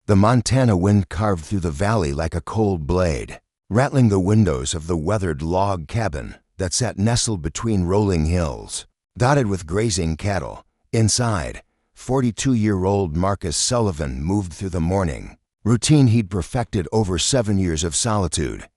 The Montana wind carved through the valley like a cold blade, rattling the windows of the weathered log cabin that sat nestled between rolling hills, dotted with grazing cattle. Inside, 42-year-old Marcus Sullivan moved through the morning routine he'd perfected over 7 years of solitude.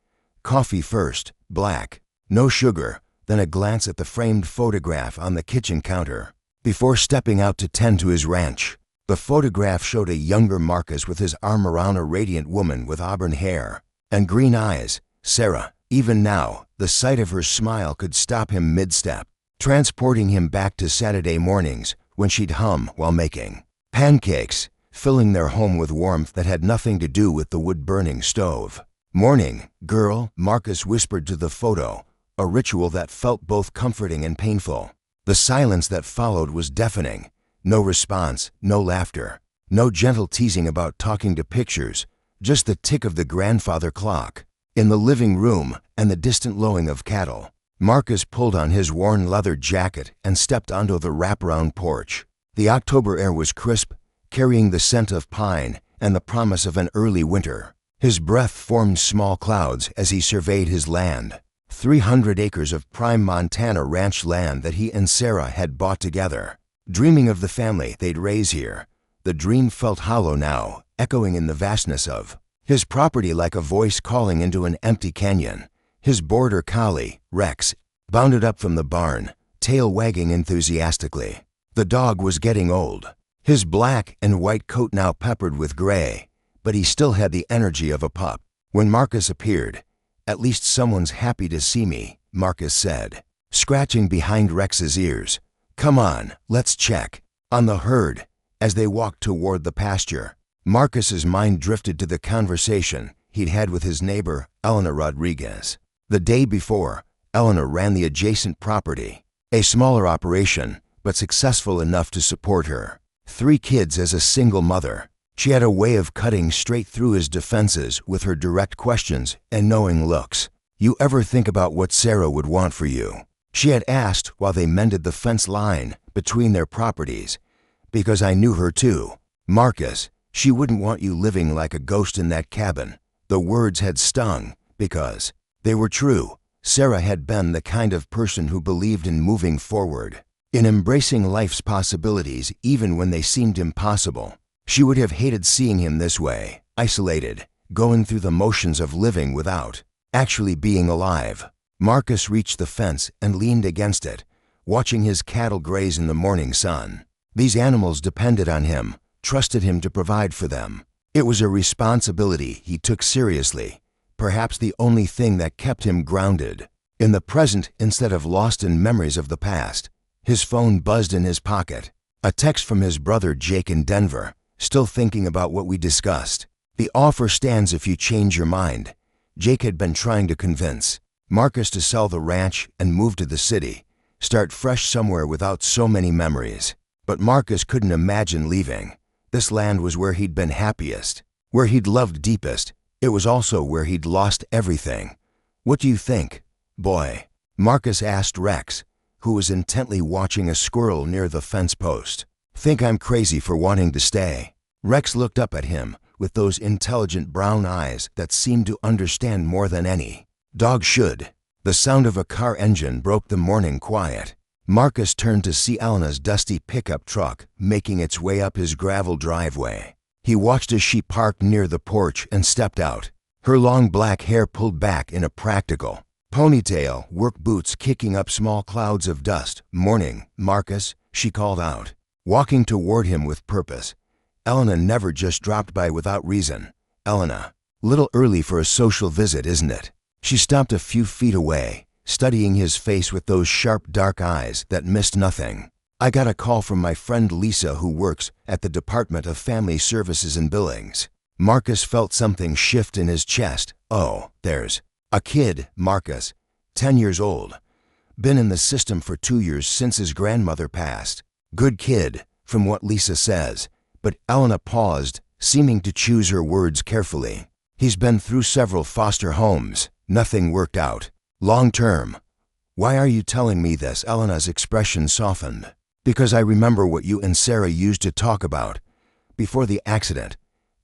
Coffee first, black, no sugar, then a glance at the framed photograph on the kitchen counter before stepping out to tend to his ranch. The photograph showed a younger Marcus with his arm around a radiant woman with auburn hair and green eyes, Sarah. Even now, the sight of her smile could stop him mid-step, transporting him back to Saturday mornings when she'd hum while making pancakes, filling their home with warmth that had nothing to do with the wood-burning stove. "Morning, girl," Marcus whispered to the photo, a ritual that felt both comforting and painful. The silence that followed was deafening. No response, no laughter, no gentle teasing about talking to pictures, just the tick of the grandfather clock in the living room and the distant lowing of cattle. Marcus pulled on his worn leather jacket and stepped onto the wraparound porch. The October air was crisp, carrying the scent of pine and the promise of an early winter. His breath formed small clouds as he surveyed his land. 300 acres of prime Montana ranch land that he and Sarah had bought together, dreaming of the family they'd raise here. The dream felt hollow now, echoing in the vastness of his property like a voice calling into an empty canyon. His border collie, Rex, bounded up from the barn, tail wagging enthusiastically. The dog was getting old, his black and white coat now peppered with gray, but he still had the energy of a pup. When Marcus appeared, "At least someone's happy to see me," Marcus said, scratching behind Rex's ears. "Come on, let's check on the herd." As they walked toward the pasture, Marcus's mind drifted to the conversation he'd had with his neighbor, Elena Rodriguez. The day before, Elena ran the adjacent property, a smaller operation, but successful enough to support her 3 kids as a single mother. She had a way of cutting straight through his defenses with her direct questions and knowing looks. "You ever think about what Sarah would want for you?" she had asked while they mended the fence line between their properties. "Because I knew her too, Marcus. She wouldn't want you living like a ghost in that cabin." The words had stung because they were true. Sarah had been the kind of person who believed in moving forward, in embracing life's possibilities even when they seemed impossible. She would have hated seeing him this way, isolated, going through the motions of living without actually being alive. Marcus reached the fence and leaned against it, watching his cattle graze in the morning sun. These animals depended on him, trusted him to provide for them. It was a responsibility he took seriously, perhaps the only thing that kept him grounded in the present instead of lost in memories of the past. His phone buzzed in his pocket, a text from his brother Jake in Denver. "Still thinking about what we discussed? The offer stands if you change your mind." Jake had been trying to convince Marcus to sell the ranch and move to the city, start fresh somewhere without so many memories. But Marcus couldn't imagine leaving. This land was where he'd been happiest, where he'd loved deepest. It was also where he'd lost everything. "What do you think, boy?" Marcus asked Rex, who was intently watching a squirrel near the fence post. "Think I'm crazy for wanting to stay?" Rex looked up at him with those intelligent brown eyes that seemed to understand more than any dog should. The sound of a car engine broke the morning quiet. Marcus turned to see Elena's dusty pickup truck making its way up his gravel driveway. He watched as she parked near the porch and stepped out, her long black hair pulled back in a practical ponytail, work boots kicking up small clouds of dust. "Morning, Marcus," she called out, walking toward him with purpose. Elena never just dropped by without reason. "Elena, little early for a social visit, isn't it?" She stopped a few feet away, studying his face with those sharp dark eyes that missed nothing. "I got a call from my friend Lisa who works at the Department of Family Services and Billings." Marcus felt something shift in his chest. "Oh, there's a kid, Marcus, 10 years old. Been in the system for 2 years since his grandmother passed. Good kid, from what Lisa says." But Elena paused, seeming to choose her words carefully. "He's been through several foster homes. Nothing worked out. Long term." "Why are you telling me this?" Elena's expression softened. "Because I remember what you and Sarah used to talk about before the accident.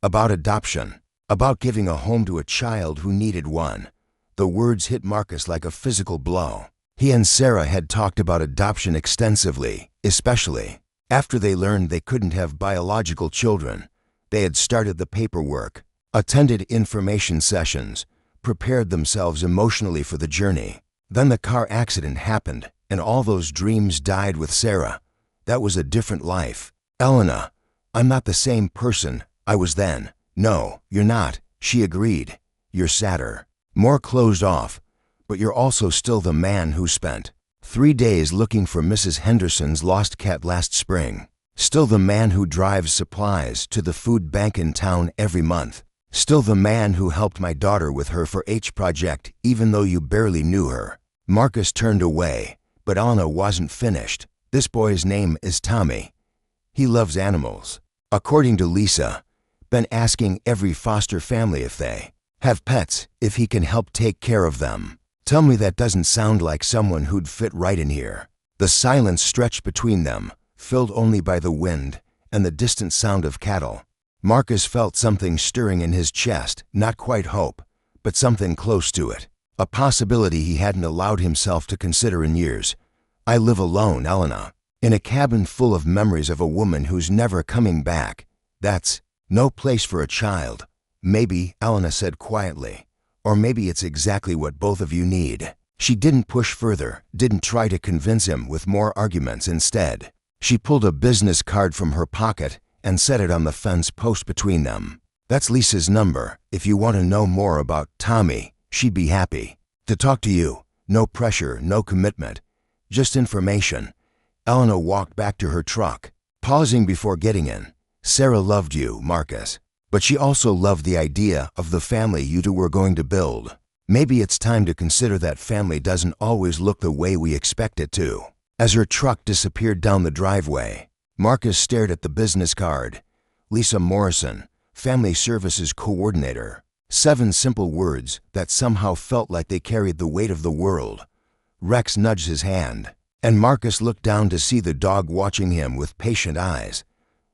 about adoption, about giving a home to a child who needed one. The words hit Marcus like a physical blow. He and Sarah had talked about adoption extensively, especially after they learned they couldn't have biological children. They had started the paperwork, attended information sessions, prepared themselves emotionally for the journey. Then the car accident happened, and all those dreams died with Sarah. That was a different life. "Elena, I'm not the same person I was then." "No, you're not," she agreed. "You're sadder, more closed off, but you're also still the man who spent 3 days looking for Mrs. Henderson's lost cat last spring. Still the man who drives supplies to the food bank in town every month. Still the man who helped my daughter with her 4-H project even though you barely knew her." Marcus turned away, but Elena wasn't finished. "This boy's name is Tommy. He loves animals. According to Lisa, been asking every foster family if they have pets, if he can help take care of them. Tell me that doesn't sound like someone who'd fit right in here." The silence stretched between them, filled only by the wind and the distant sound of cattle. Marcus felt something stirring in his chest, not quite hope, but something close to it. A possibility he hadn't allowed himself to consider in years. "I live alone, Elena, in a cabin full of memories of a woman who's never coming back. That's no place for a child." "Maybe," Elena said quietly, "or maybe it's exactly what both of you need." She didn't push further, didn't try to convince him with more arguments. Instead, she pulled a business card from her pocket and set it on the fence post between them. "That's Lisa's number. If you want to know more about Tommy, she'd be happy to talk to you. No pressure, no commitment, just information." Elena walked back to her truck, pausing before getting in. "Sarah loved you, Marcus, but she also loved the idea of the family you two were going to build. Maybe it's time to consider that family doesn't always look the way we expect it to." As her truck disappeared down the driveway, Marcus stared at the business card. Lisa Morrison, Family Services Coordinator. 7 simple words that somehow felt like they carried the weight of the world. Rex nudged his hand, and Marcus looked down to see the dog watching him with patient eyes.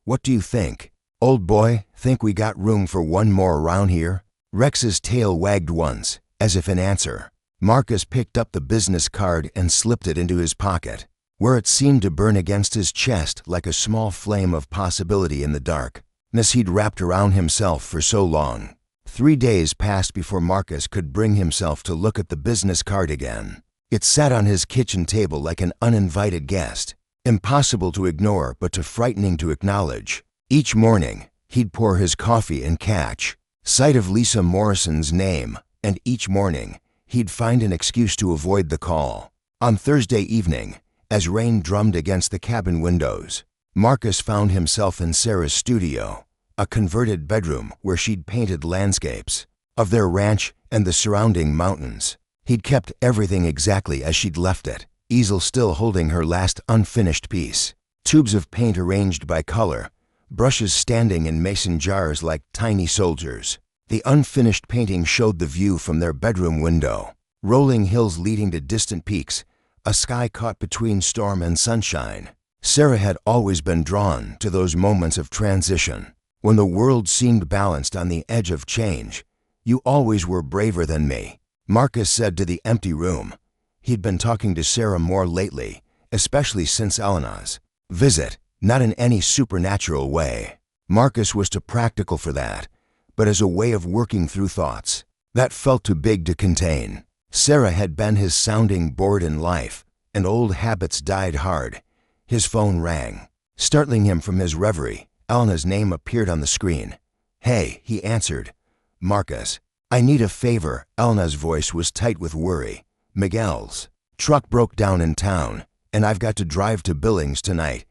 "What do you think, old boy? Think we got room for one more around here?" Rex's tail wagged once, as if in answer. Marcus picked up the business card and slipped it into his pocket, where it seemed to burn against his chest like a small flame of possibility in the darkness he'd wrapped around himself for so long. 3 days passed before Marcus could bring himself to look at the business card again. It sat on his kitchen table like an uninvited guest, impossible to ignore but too frightening to acknowledge. Each morning, he'd pour his coffee and catch sight of Lisa Morrison's name, and each morning, he'd find an excuse to avoid the call. On Thursday evening, as rain drummed against the cabin windows, Marcus found himself in Sarah's studio, a converted bedroom where she'd painted landscapes of their ranch and the surrounding mountains. He'd kept everything exactly as she'd left it, easel still holding her last unfinished piece, tubes of paint arranged by color, brushes standing in mason jars like tiny soldiers. The unfinished painting showed the view from their bedroom window, rolling hills leading to distant peaks, a sky caught between storm and sunshine. Sarah had always been drawn to those moments of transition, when the world seemed balanced on the edge of change. "You always were braver than me," Marcus said to the empty room. He'd been talking to Sarah more lately, especially since Elena's visit, not in any supernatural way. Marcus was too practical for that, but as a way of working through thoughts that felt too big to contain. Sarah had been his sounding board in life, and old habits died hard. His phone rang. Startling him from his reverie, Elena's name appeared on the screen. "Hey," he answered. "Marcus, I need a favor." Elena's voice was tight with worry. "Miguel's truck broke down in town, and I've got to drive to Billings tonight.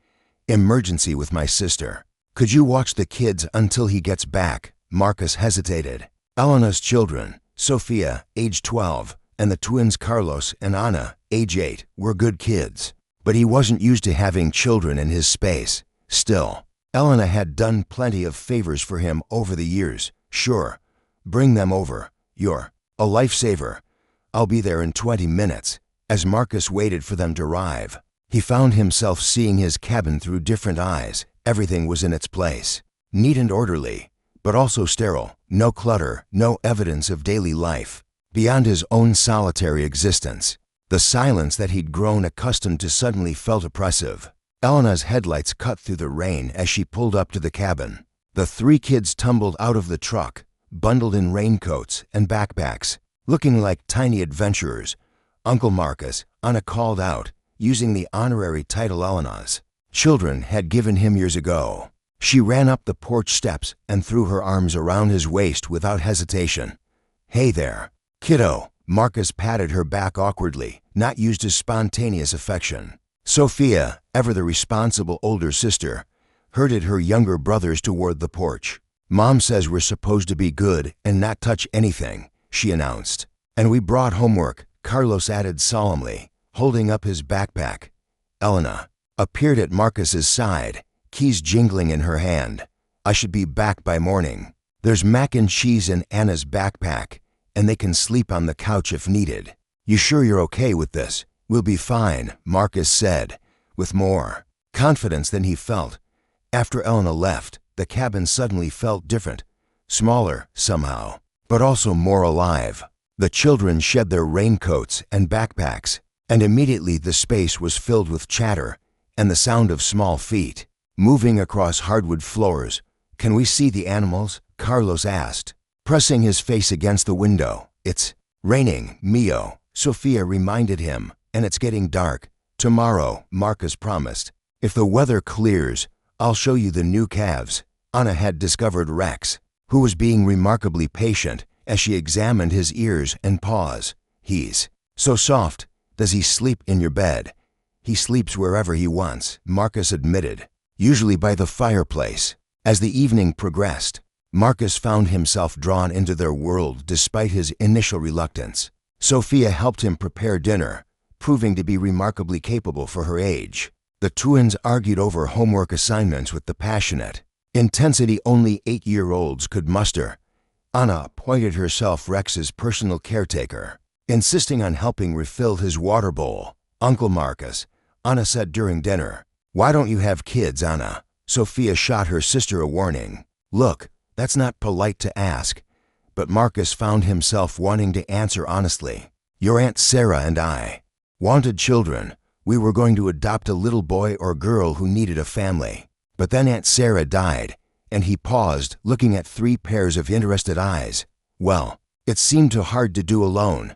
Emergency with my sister. Could you watch the kids until he gets back?" Marcus hesitated. Elena's children, Sophia, age 12, and the twins Carlos and Anna, age 8, were good kids. But he wasn't used to having children in his space. Still, Elena had done plenty of favors for him over the years. "Sure, bring them over. You're a lifesaver. I'll be there in 20 minutes. As Marcus waited for them to arrive, he found himself seeing his cabin through different eyes. Everything was in its place, neat and orderly, but also sterile, no clutter, no evidence of daily life. Beyond his own solitary existence, the silence that he'd grown accustomed to suddenly felt oppressive. Elena's headlights cut through the rain as she pulled up to the cabin. The three kids tumbled out of the truck, bundled in raincoats and backpacks, looking like tiny adventurers. Uncle Marcus, Anna called out, using the honorary title Elena's children had given him years ago. She ran up the porch steps and threw her arms around his waist without hesitation. "Hey there, kiddo." Marcus patted her back awkwardly, not used to spontaneous affection. Sophia, ever the responsible older sister, herded her younger brothers toward the porch. "Mom says we're supposed to be good and not touch anything," she announced. "And we brought homework," Carlos added solemnly, holding up his backpack. Elena appeared at Marcus's side, keys jingling in her hand. "I should be back by morning. There's mac and cheese in Anna's backpack, and they can sleep on the couch if needed." "You sure you're okay with this?" "We'll be fine," Marcus said, with more confidence than he felt. After Elena left, the cabin suddenly felt different, smaller somehow, but also more alive. The children shed their raincoats and backpacks, and immediately the space was filled with chatter and the sound of small feet moving across hardwood floors. "Can we see the animals?" Carlos asked, pressing his face against the window. "It's raining, Mio," Sophia reminded him, "and it's getting dark." "Tomorrow," Marcus promised. "If the weather clears, I'll show you the new calves." Anna had discovered Rex, who was being remarkably patient as she examined his ears and paws. "He's so soft. Does he sleep in your bed?" "He sleeps wherever he wants," Marcus admitted, "usually by the fireplace." As the evening progressed, Marcus found himself drawn into their world despite his initial reluctance. Sophia helped him prepare dinner, proving to be remarkably capable for her age. The twins argued over homework assignments with the passionate intensity only 8-year-olds could muster. Anna appointed herself Rex's personal caretaker, insisting on helping refill his water bowl. "Uncle Marcus," Anna said during dinner. "Why don't you have kids, Anna?" Sophia shot her sister a warning. "Look, that's not polite to ask." But Marcus found himself wanting to answer honestly. "Your Aunt Sarah and I wanted children. We were going to adopt a little boy or girl who needed a family. But then Aunt Sarah died," and he paused, looking at 3 pairs of interested eyes. "Well, it seemed too hard to do alone."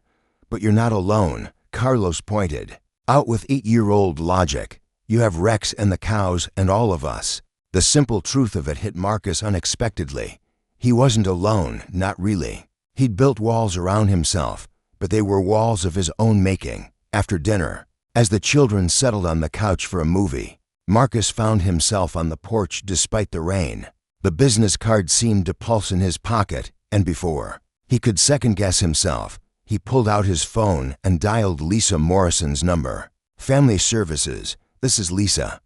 "But you're not alone," Carlos pointed out with 8-year-old logic. "You have Rex and the cows and all of us." The simple truth of it hit Marcus unexpectedly. He wasn't alone, not really. He'd built walls around himself, but they were walls of his own making. After dinner, as the children settled on the couch for a movie, Marcus found himself on the porch despite the rain. The business card seemed to pulse in his pocket, and before he could second-guess himself, he pulled out his phone and dialed Lisa Morrison's number. "Family Services, this is Lisa."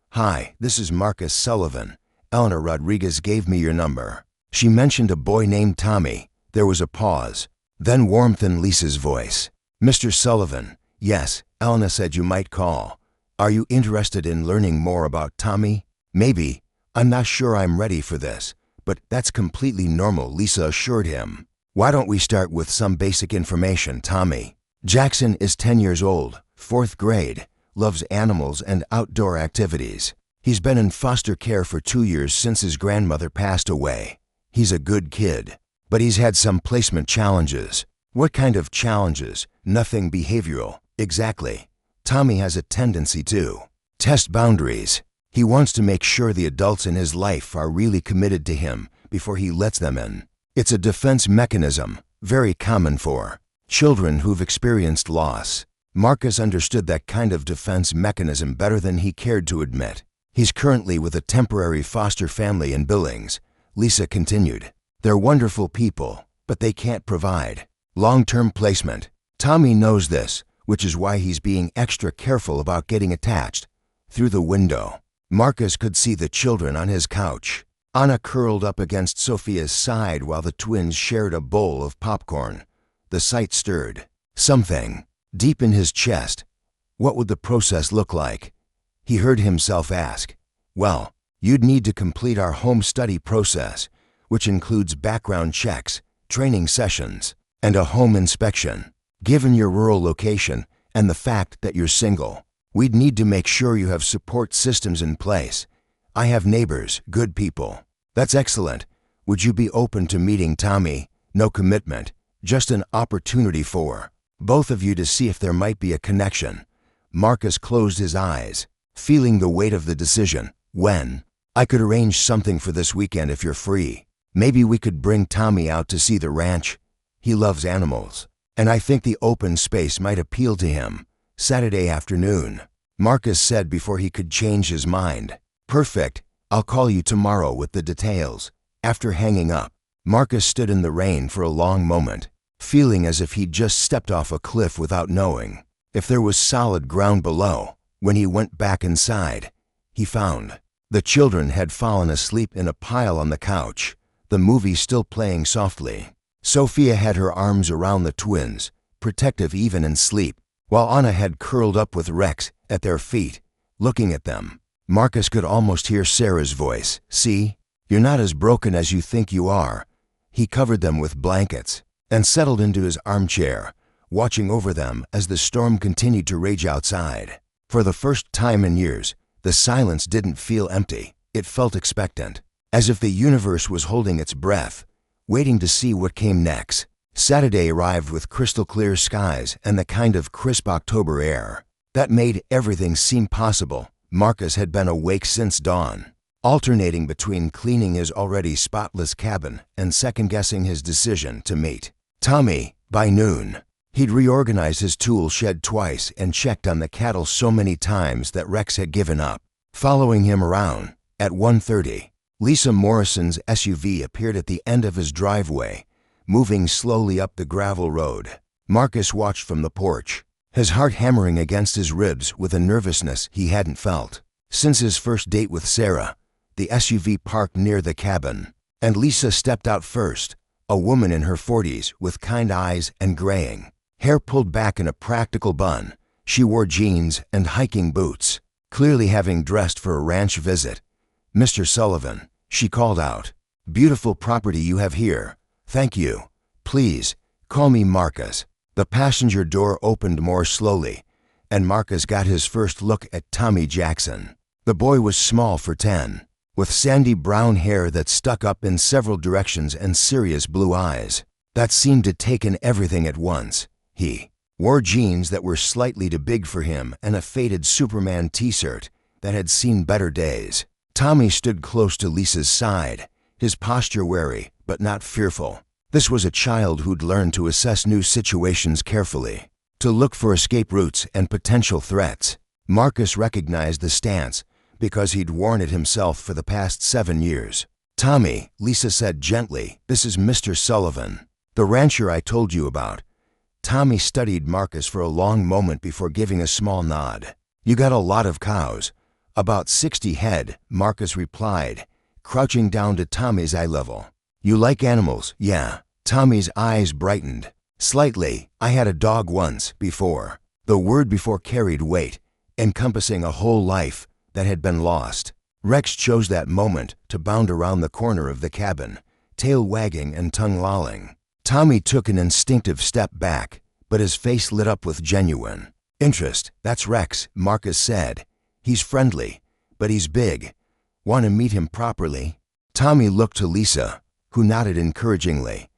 "Hi, this is Marcus Sullivan. Eleanor Rodriguez gave me your number. She mentioned a boy named Tommy." There was a pause, then warmth in Lisa's voice. "Mr. Sullivan, yes, Elena said you might call. Are you interested in learning more about Tommy?" "Maybe. I'm not sure I'm ready for this, but that's completely normal," Lisa assured him. "Why don't we start with some basic information? Tommy Jackson is 10 years old, 4th grade, loves animals and outdoor activities. He's been in foster care for 2 years since his grandmother passed away. He's a good kid, but he's had some placement challenges." "What kind of challenges?" "Nothing behavioral." "Exactly. Tommy has a tendency to test boundaries. He wants to make sure the adults in his life are really committed to him before he lets them in. It's a defense mechanism, very common for children who've experienced loss." Marcus understood that kind of defense mechanism better than he cared to admit. "He's currently with a temporary foster family in Billings," Lisa continued. "They're wonderful people, but they can't provide long-term placement. Tommy knows this, which is why he's being extra careful about getting attached." Through the window, Marcus could see the children on his couch. Anna curled up against Sophia's side while the twins shared a bowl of popcorn. The sight stirred something deep in his chest. What would the process look like? He heard himself ask. "Well, you'd need to complete our home study process. which includes background checks, training sessions, and a home inspection. Given your rural location and the fact that you're single, we'd need to make sure you have support systems in place. I have neighbors, good people. That's excellent. Would you be open to meeting Tommy? No commitment, just an opportunity for both of you to see if there might be a connection. Marcus closed his eyes, feeling the weight of the decision. When? I could arrange something for this weekend if you're free. Maybe we could bring Tommy out to see the ranch. He loves animals, and I think the open space might appeal to him. Saturday afternoon, Marcus said before he could change his mind. Perfect. I'll call you tomorrow with the details. After hanging up, Marcus stood in the rain for a long moment, feeling as if he'd just stepped off a cliff without knowing if there was solid ground below. When he went back inside, he found the children had fallen asleep in a pile on the couch, the movie still playing softly. Sophia had her arms around the twins, protective even in sleep, while Anna had curled up with Rex at their feet, looking at them. Marcus could almost hear Sarah's voice. See, you're not as broken as you think you are. He covered them with blankets and settled into his armchair, watching over them as the storm continued to rage outside. For the first time in years, the silence didn't feel empty. It felt expectant, as if the universe was holding its breath, waiting to see what came next. Saturday arrived with crystal clear skies and the kind of crisp October air that made everything seem possible. Marcus had been awake since dawn, alternating between cleaning his already spotless cabin and second-guessing his decision to meet Tommy. By noon, he'd reorganized his tool shed twice and checked on the cattle so many times that Rex had given up. Following him around, at 1:30, Lisa Morrison's SUV appeared at the end of his driveway, moving slowly up the gravel road. Marcus watched from the porch, his heart hammering against his ribs with a nervousness he hadn't felt since his first date with Sarah. The SUV parked near the cabin, and Lisa stepped out first, a woman in her 40s with kind eyes and graying hair pulled back in a practical bun. She wore jeans and hiking boots, clearly having dressed for a ranch visit. Mr. Sullivan, she called out. Beautiful property you have here. Thank you. Please, call me Marcus. The passenger door opened more slowly, and Marcus got his first look at Tommy Jackson. The boy was small for 10, with sandy brown hair that stuck up in several directions and serious blue eyes that seemed to take in everything at once. He wore jeans that were slightly too big for him and a faded Superman t-shirt that had seen better days. Tommy stood close to Lisa's side, his posture wary but not fearful. This was a child who'd learned to assess new situations carefully, to look for escape routes and potential threats. Marcus recognized the stance because he'd worn it himself for the past 7 years. Tommy, Lisa said gently, this is Mr. Sullivan, the rancher I told you about. Tommy studied Marcus for a long moment before giving a small nod. You got a lot of cows. About 60 head, Marcus replied, crouching down to Tommy's eye level. You like animals, yeah. Tommy's eyes brightened slightly. I had a dog once, before. The word before carried weight, encompassing a whole life that had been lost. Rex chose that moment to bound around the corner of the cabin, tail wagging and tongue lolling. Tommy took an instinctive step back, but his face lit up with genuine interest. That's Rex, Marcus said. He's friendly, but he's big. Want to meet him properly? Tommy looked to Lisa, who nodded encouragingly.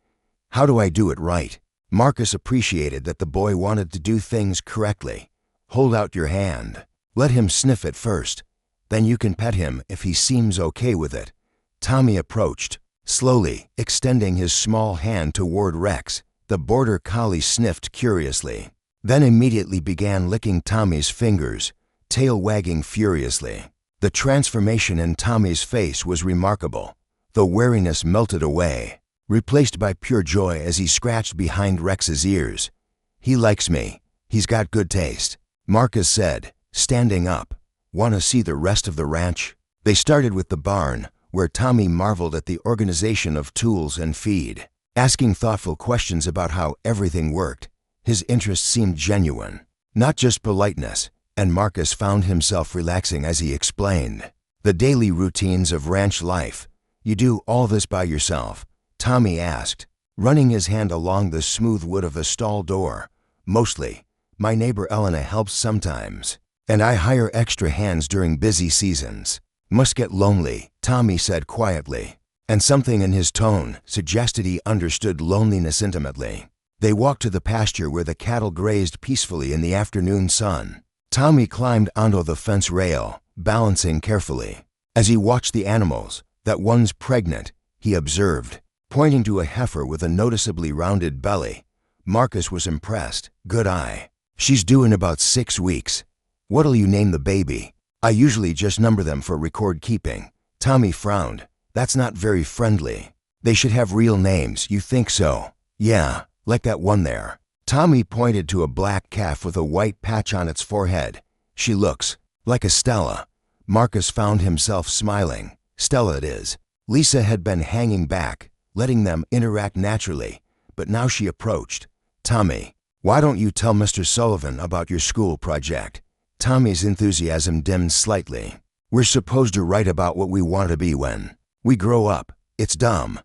How do I do it right? Marcus appreciated that the boy wanted to do things correctly. Hold out your hand. Let him sniff it first. Then you can pet him if he seems okay with it. Tommy approached, slowly, extending his small hand toward Rex. The border collie sniffed curiously, then immediately began licking Tommy's fingers, tail wagging furiously. The transformation in Tommy's face was remarkable. The wariness melted away, replaced by pure joy as he scratched behind Rex's ears. He likes me. He's got good taste, Marcus said, standing up. Want to see the rest of the ranch? They started with the barn, where Tommy marveled at the organization of tools and feed, asking thoughtful questions about how everything worked. His interest seemed genuine, not just politeness, and Marcus found himself relaxing as he explained the daily routines of ranch life. You do all this by yourself? Tommy asked, running his hand along the smooth wood of the stall door. Mostly. My neighbor Elena helps sometimes. And I hire extra hands during busy seasons. Must get lonely, Tommy said quietly. And something in his tone suggested he understood loneliness intimately. They walked to the pasture where the cattle grazed peacefully in the afternoon sun. Tommy climbed onto the fence rail, balancing carefully. As he watched the animals, that one's pregnant, he observed, pointing to a heifer with a noticeably rounded belly. Marcus was impressed. Good eye. She's due in about 6 weeks. What'll you name the baby? I usually just number them for record keeping. Tommy frowned. That's not very friendly. They should have real names, you think so? Yeah, like that one there. Tommy pointed to a black calf with a white patch on its forehead. She looks like a Stella. Marcus found himself smiling. Stella it is. Lisa had been hanging back, letting them interact naturally, but now she approached. Tommy, why don't you tell Mr. Sullivan about your school project? Tommy's enthusiasm dimmed slightly. We're supposed to write about what we want to be when we grow up. It's dumb.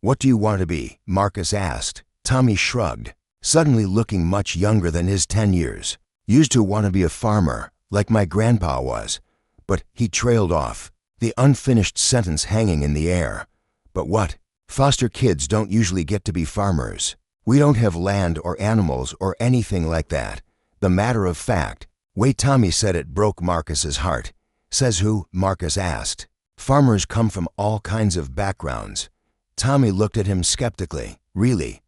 What do you want to be? Marcus asked. Tommy shrugged, suddenly looking much younger than his 10 years. Used to want to be a farmer, like my grandpa was. But he trailed off, the unfinished sentence hanging in the air. But what? Foster kids don't usually get to be farmers. We don't have land or animals or anything like that. The matter of fact, way Tommy said it broke Marcus's heart. Says who? Marcus asked. Farmers come from all kinds of backgrounds. Tommy looked at him skeptically. Really?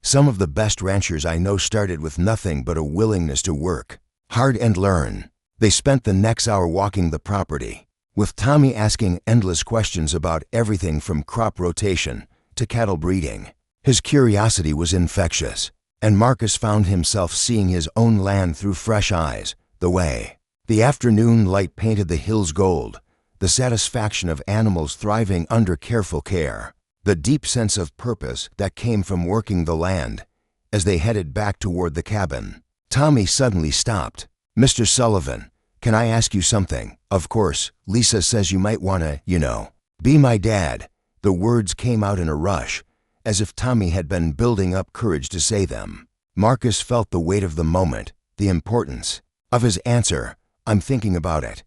Some of the best ranchers I know started with nothing but a willingness to work hard and learn. They spent the next hour walking the property, with Tommy asking endless questions about everything from crop rotation to cattle breeding. His curiosity was infectious, and Marcus found himself seeing his own land through fresh eyes. The afternoon light painted the hills gold, the satisfaction of animals thriving under careful care, the deep sense of purpose that came from working the land. As they headed back toward the cabin, Tommy suddenly stopped. Mr. Sullivan, can I ask you something? Of course, Lisa says you might want to, be my dad. The words came out in a rush, as if Tommy had been building up courage to say them. Marcus felt the weight of the moment, the importance of his answer. I'm thinking about it,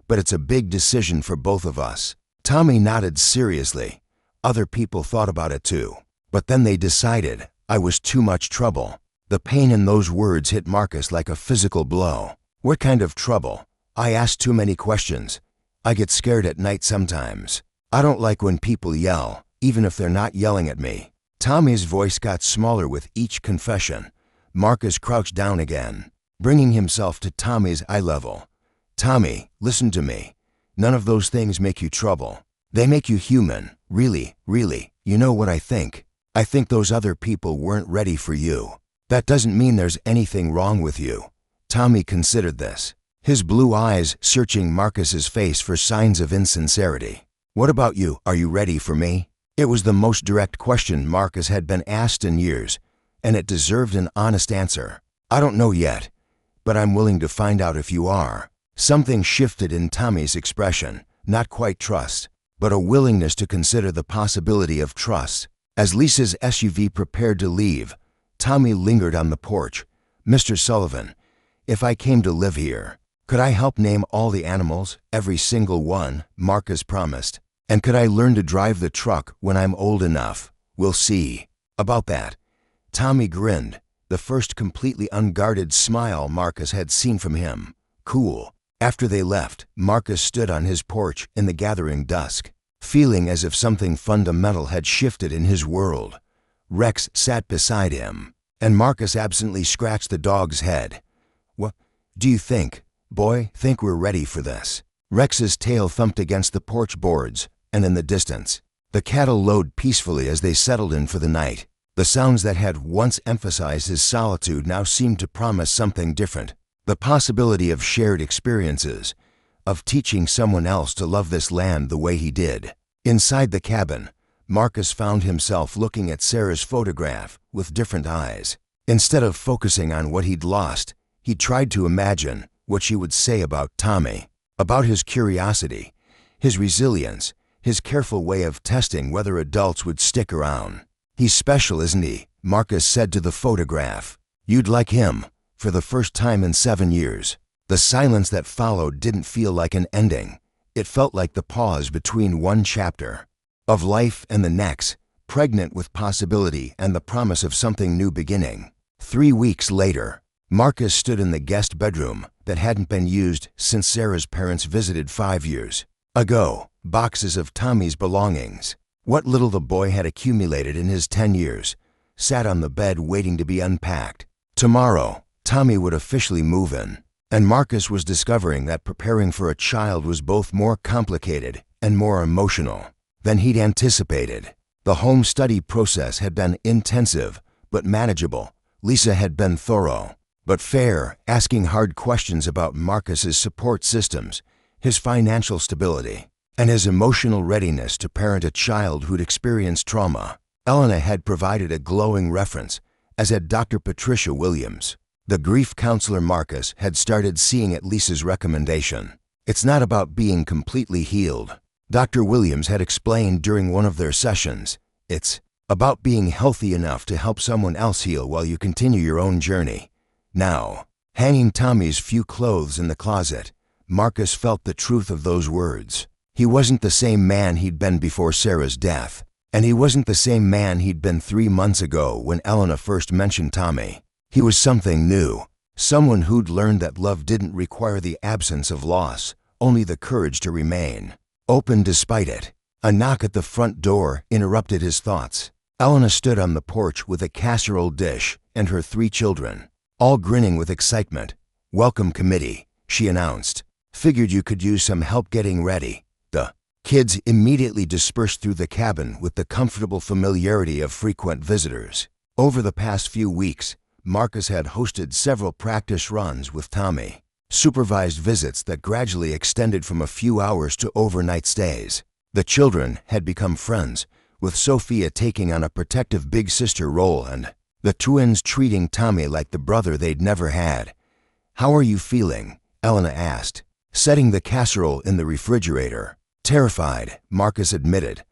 but it's a big decision for both of us. Tommy nodded seriously. Other people thought about it too, but then they decided I was too much trouble. The pain in those words hit Marcus like a physical blow. What kind of trouble? I ask too many questions. I get scared at night sometimes. I don't like when people yell, even if they're not yelling at me. Tommy's voice got smaller with each confession. Marcus crouched down again, bringing himself to Tommy's eye level. Tommy, listen to me. None of those things make you trouble. They make you human. Really. You know what I think? I think those other people weren't ready for you. That doesn't mean there's anything wrong with you. Tommy considered this, his blue eyes searching Marcus's face for signs of insincerity. What about you? Are you ready for me? It was the most direct question Marcus had been asked in years, and it deserved an honest answer. I don't know yet, but I'm willing to find out if you are. Something shifted in Tommy's expression, not quite trust, but a willingness to consider the possibility of trust. As Lisa's SUV prepared to leave, Tommy lingered on the porch. Mr. Sullivan, if I came to live here, could I help name all the animals, every single one? Marcus promised. And could I learn to drive the truck when I'm old enough? We'll see about that. Tommy grinned, the first completely unguarded smile Marcus had seen from him. Cool. After they left, Marcus stood on his porch in the gathering dusk, feeling as if something fundamental had shifted in his world. Rex sat beside him, and Marcus absently scratched the dog's head. What do you think, boy? Think we're ready for this? Rex's tail thumped against the porch boards, and in the distance, the cattle lowed peacefully as they settled in for the night. The sounds that had once emphasized his solitude now seemed to promise something different. The possibility of shared experiences, of teaching someone else to love this land the way he did. Inside the cabin, Marcus found himself looking at Sarah's photograph with different eyes. Instead of focusing on what he'd lost, he tried to imagine what she would say about Tommy, about his curiosity, his resilience, his careful way of testing whether adults would stick around. "He's special, isn't he?" Marcus said to the photograph. "You'd like him," for the first time in 7 years. The silence that followed didn't feel like an ending. It felt like the pause between one chapter of life and the next, pregnant with possibility and the promise of something new beginning. 3 weeks later, Marcus stood in the guest bedroom that hadn't been used since Sarah's parents visited 5 years ago. Boxes of Tommy's belongings, what little the boy had accumulated in his 10 years, sat on the bed waiting to be unpacked. Tomorrow, Tommy would officially move in, and Marcus was discovering that preparing for a child was both more complicated and more emotional than he'd anticipated. The home study process had been intensive, but manageable. Lisa had been thorough, but fair, asking hard questions about Marcus's support systems, his financial stability, and his emotional readiness to parent a child who'd experienced trauma. Elena had provided a glowing reference, as had Dr. Patricia Williams. The grief counselor Marcus had started seeing at Lisa's recommendation. "It's not about being completely healed," Dr. Williams had explained during one of their sessions. "It's about being healthy enough to help someone else heal while you continue your own journey." Now, hanging Tommy's few clothes in the closet, Marcus felt the truth of those words. He wasn't the same man he'd been before Sarah's death, and he wasn't the same man he'd been 3 months ago when Elena first mentioned Tommy. He was something new, someone who'd learned that love didn't require the absence of loss, only the courage to remain open despite it. A knock at the front door interrupted his thoughts. Elena stood on the porch with a casserole dish and her 3 children, all grinning with excitement. "Welcome committee," she announced. "Figured you could use some help getting ready." The kids immediately dispersed through the cabin with the comfortable familiarity of frequent visitors. Over the past few weeks, Marcus had hosted several practice runs with Tommy, supervised visits that gradually extended from a few hours to overnight stays. The children had become friends, with Sophia taking on a protective big sister role and the twins treating Tommy like the brother they'd never had. "How are you feeling?" Elena asked, setting the casserole in the refrigerator. "Terrified," Marcus admitted.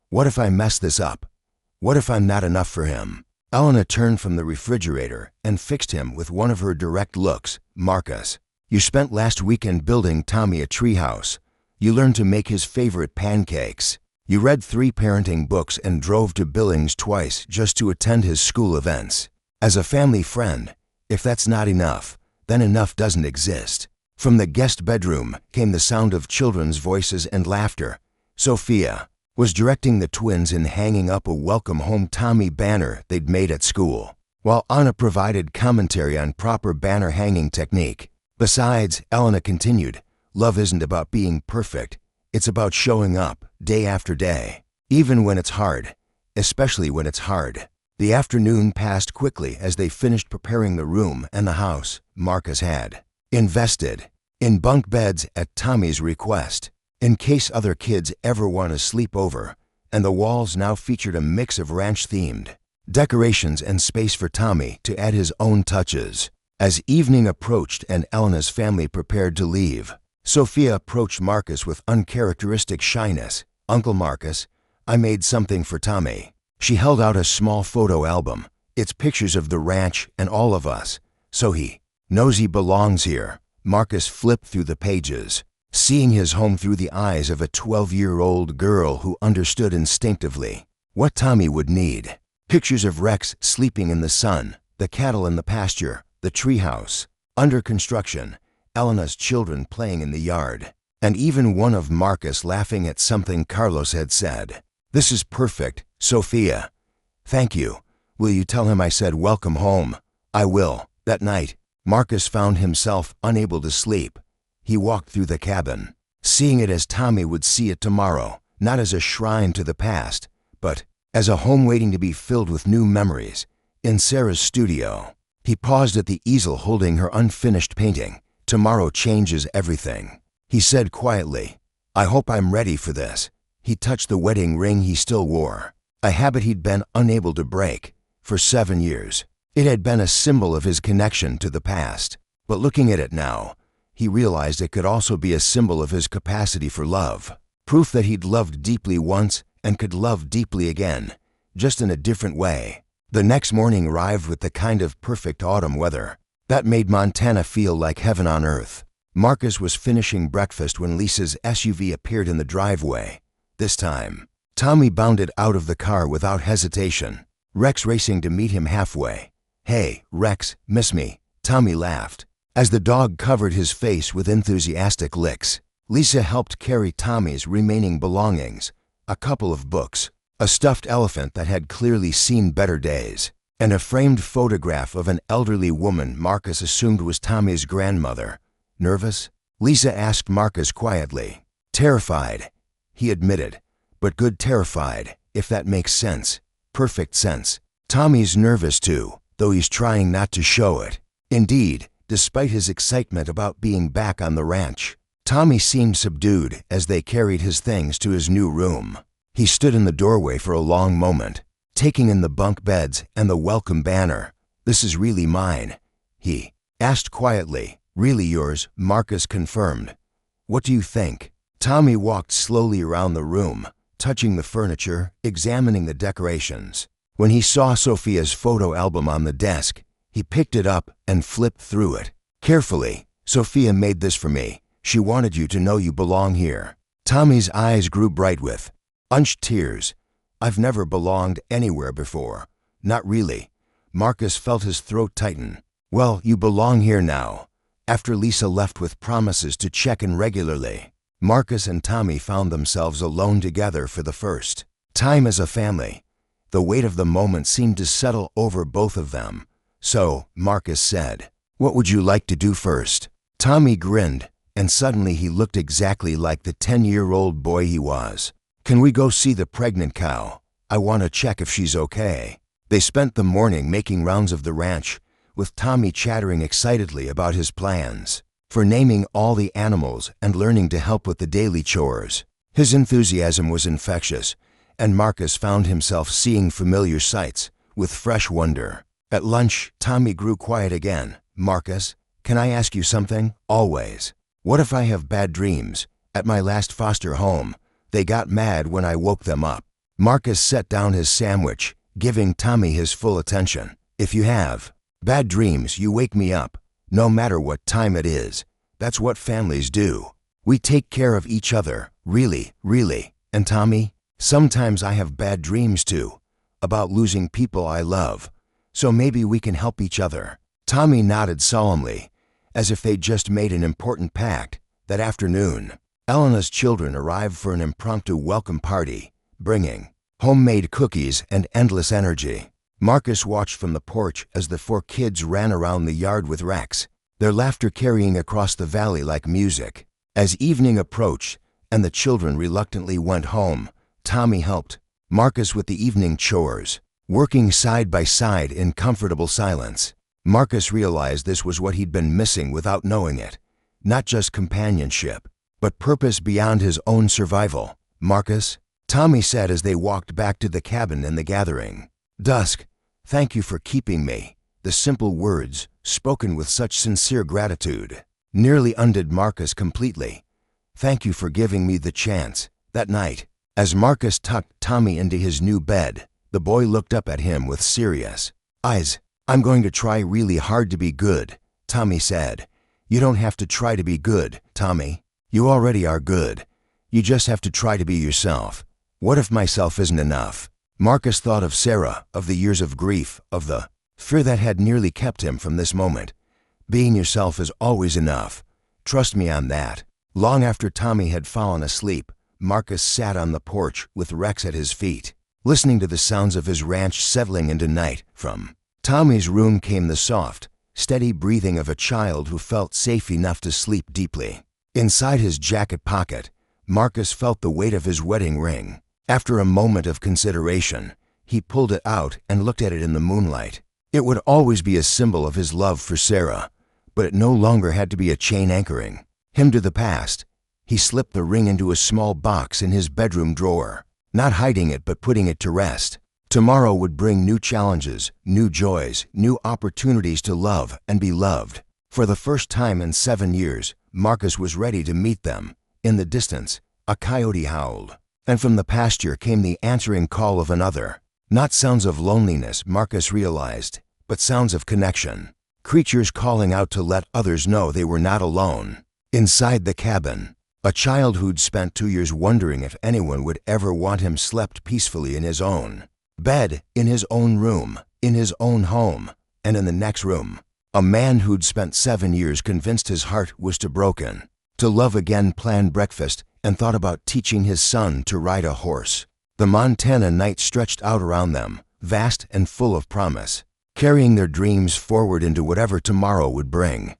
"What if I mess this up? What if I'm not enough for him?" Elena turned from the refrigerator and fixed him with one of her direct looks. "Marcus, you spent last weekend building Tommy a treehouse. You learned to make his favorite pancakes. You read 3 parenting books and drove to Billings twice just to attend his school events. As a family friend, if that's not enough, then enough doesn't exist." From the guest bedroom came the sound of children's voices and laughter. Sophia was directing the twins in hanging up a Welcome Home Tommy banner they'd made at school, while Anna provided commentary on proper banner hanging technique. "Besides," Elena continued, "love isn't about being perfect. It's about showing up, day after day, even when it's hard, especially when it's hard." The afternoon passed quickly as they finished preparing the room and the house. Marcus had invested in bunk beds at Tommy's request, in case other kids ever want to sleep over, and the walls now featured a mix of ranch-themed decorations and space for Tommy to add his own touches. As evening approached and Elena's family prepared to leave, Sophia approached Marcus with uncharacteristic shyness. "Uncle Marcus, I made something for Tommy." She held out a small photo album. "It's pictures of the ranch and all of us, so he knows he belongs here." Marcus flipped through the pages, seeing his home through the eyes of a 12-year-old girl who understood instinctively what Tommy would need. Pictures of Rex sleeping in the sun, the cattle in the pasture, the treehouse under construction, Elena's children playing in the yard, and even one of Marcus laughing at something Carlos had said. "This is perfect, Sophia. Thank you. Will you tell him I said welcome home?" "I will." That night, Marcus found himself unable to sleep. He walked through the cabin, seeing it as Tommy would see it tomorrow, not as a shrine to the past, but as a home waiting to be filled with new memories. In Sarah's studio, he paused at the easel holding her unfinished painting. "Tomorrow changes everything," he said quietly. "I hope I'm ready for this." He touched the wedding ring he still wore, a habit he'd been unable to break for 7 years. It had been a symbol of his connection to the past, but looking at it now, he realized it could also be a symbol of his capacity for love. Proof that he'd loved deeply once and could love deeply again, just in a different way. The next morning arrived with the kind of perfect autumn weather that made Montana feel like heaven on earth. Marcus was finishing breakfast when Lisa's SUV appeared in the driveway. This time, Tommy bounded out of the car without hesitation, Rex racing to meet him halfway. "Hey, Rex, miss me?" Tommy laughed. As the dog covered his face with enthusiastic licks, Lisa helped carry Tommy's remaining belongings, a couple of books, a stuffed elephant that had clearly seen better days, and a framed photograph of an elderly woman Marcus assumed was Tommy's grandmother. "Nervous?" Lisa asked Marcus quietly. "Terrified," he admitted, "but good terrified, if that makes sense." Perfect sense. Tommy's nervous too, though he's trying not to show it. Indeed, despite his excitement about being back on the ranch, Tommy seemed subdued as they carried his things to his new room. He stood in the doorway for a long moment, taking in the bunk beds and the welcome banner. "This is really mine," he asked quietly. "Really yours," Marcus confirmed. "What do you think?" Tommy walked slowly around the room, touching the furniture, examining the decorations. When he saw Sophia's photo album on the desk, he picked it up and flipped through it. Carefully. "Sophia made this for me. She wanted you to know you belong here." Tommy's eyes grew bright with unched tears. "I've never belonged anywhere before." "Not really." Marcus felt his throat tighten. "Well, you belong here now." After Lisa left with promises to check in regularly, Marcus and Tommy found themselves alone together for the first time as a family. The weight of the moment seemed to settle over both of them. So, Marcus said, "What would you like to do first?" Tommy grinned, and suddenly he looked exactly like the 10-year-old boy he was. "Can we go see the pregnant cow? I want to check if she's okay." They spent the morning making rounds of the ranch, with Tommy chattering excitedly about his plans for naming all the animals and learning to help with the daily chores. His enthusiasm was infectious, and Marcus found himself seeing familiar sights with fresh wonder. At lunch, Tommy grew quiet again. "Marcus, can I ask you something?" "Always." "What if I have bad dreams? At my last foster home, they got mad when I woke them up." Marcus set down his sandwich, giving Tommy his full attention. "If you have bad dreams, you wake me up, no matter what time it is. That's what families do. We take care of each other, really, really." "And Tommy, sometimes I have bad dreams too, about losing people I love. So maybe we can help each other." Tommy nodded solemnly, as if they'd just made an important pact. That afternoon, Elena's children arrived for an impromptu welcome party, bringing homemade cookies and endless energy. Marcus watched from the porch as the 4 kids ran around the yard with Rex, their laughter carrying across the valley like music. As evening approached and the children reluctantly went home, Tommy helped Marcus with the evening chores, working side by side in comfortable silence. Marcus realized this was what he'd been missing without knowing it. Not just companionship, but purpose beyond his own survival. "Marcus," Tommy said as they walked back to the cabin in the gathering dusk, "thank you for keeping me." The simple words, spoken with such sincere gratitude, nearly undid Marcus completely. "Thank you for giving me the chance." That night, as Marcus tucked Tommy into his new bed, the boy looked up at him with serious eyes. "I'm going to try really hard to be good," Tommy said. "You don't have to try to be good, Tommy. You already are good. You just have to try to be yourself." "What if myself isn't enough?" Marcus thought of Sarah, of the years of grief, of the fear that had nearly kept him from this moment. Being yourself is always enough. Trust me on that. Long after Tommy had fallen asleep, Marcus sat on the porch with Rex at his feet, listening to the sounds of his ranch settling into night. From Tommy's room came the soft, steady breathing of a child who felt safe enough to sleep deeply. Inside his jacket pocket, Marcus felt the weight of his wedding ring. After a moment of consideration, he pulled it out and looked at it in the moonlight. It would always be a symbol of his love for Sarah, but it no longer had to be a chain anchoring him to the past. He slipped the ring into a small box in his bedroom drawer, not hiding it but putting it to rest. Tomorrow would bring new challenges, new joys, new opportunities to love and be loved. For the first time in 7 years, Marcus was ready to meet them. In the distance, A coyote howled, and from the pasture came the answering call of another. Not sounds of loneliness, Marcus realized, but sounds of connection. Creatures calling out to let others know they were not alone. Inside the cabin, a child who'd spent 2 years wondering if anyone would ever want him slept peacefully in his own bed, in his own room, in his own home, and in the next room. A man who'd spent 7 years convinced his heart was too broken to love again, planned breakfast, and thought about teaching his son to ride a horse. The Montana night stretched out around them, vast and full of promise, carrying their dreams forward into whatever tomorrow would bring.